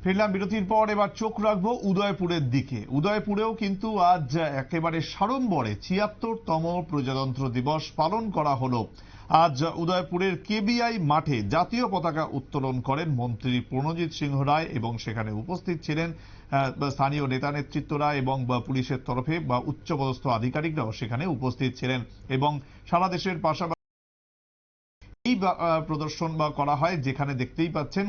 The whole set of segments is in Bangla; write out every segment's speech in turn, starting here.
ফিরলাম বিরতির পর। এবার চোখ রাখবো উদয়পুরের দিকে। উদয়পুরেও কিন্তু আজ একেবারে সাড়ম্বরে ৭৬তম প্রজাতন্ত্র দিবস পালন করা হলো। আজ উদয়পুরের কেবিআই মাঠে জাতীয় পতাকা উত্তোলন করেন মন্ত্রী প্রণজিৎ সিংহ রায় এবং সেখানে উপস্থিত ছিলেন স্থানীয় নেতা নেতৃত্বরা এবং পুলিশের তরফে উচ্চপদস্থ আধিকারিকরাও সেখানে উপস্থিত ছিলেন। এবং সারা দেশের পাশাপাশি এই প্রদর্শন করা হয়, যেখানে দেখতেই পাচ্ছেন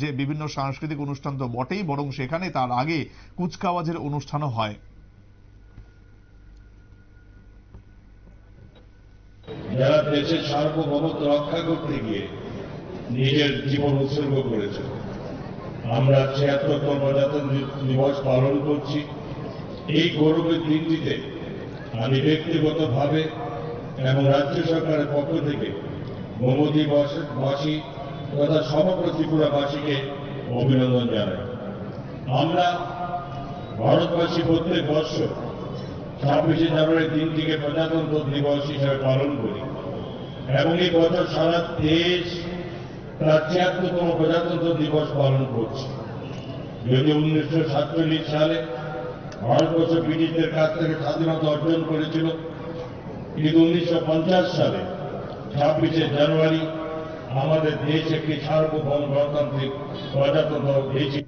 যে বিভিন্ন সাংস্কৃতিক অনুষ্ঠান তো বটেই, বরং সেখানে তার আগে কুচকাওয়াজের অনুষ্ঠানও হয়। যারা দেশের সার্বভৌমত্ব রক্ষা করতে গিয়ে নিজের জীবন উৎসর্গ করেছে, আমরা ৭৬তম প্রজাতন্ত্র দিবস পালন করছি। এই গৌরবের দিনটিতে আমি ব্যক্তিগতভাবে এবং রাজ্য সরকারের পক্ষ থেকে মমদিবাসী তথা সমগ্র ত্রিপুরাবাসীকে অভিনন্দন জানাই। আমরা ভারতবাসী প্রত্যেক বছর ২৬শে জানুয়ারি দিনটিকে প্রজাতন্ত্র দিবস হিসেবে পালন করি এবং এই বছর সারা দেশ তার ৭৬তম প্রজাতন্ত্র দিবস পালন করছে। যদিও ১৯৪৭ সালে ভারতবর্ষ ব্রিটিশদের কাছ থেকে স্বাধীনতা অর্জন করেছিল, কিন্তু ১৯৫০ সালে ২৬শে জানুয়ারি আমাদের দেশ একটি সার্বভৌম গণতান্ত্রিক প্রজাতন্ত্র হয়েছিল।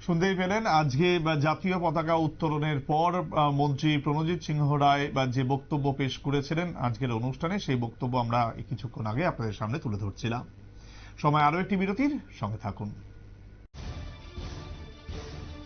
শুনতেই পেলেন, আজকে জাতীয় পতাকা উত্তোলনের পর মন্ত্রী প্রণজিৎ সিংহ রায় যে বক্তব্য পেশ করেছিলেন আজকের অনুষ্ঠানে, সেই বক্তব্য আমরা কিছুক্ষণ আগে আপনাদের সামনে তুলে ধরছিলাম। সময় আরো একটি বিরতির, সঙ্গে থাকুন।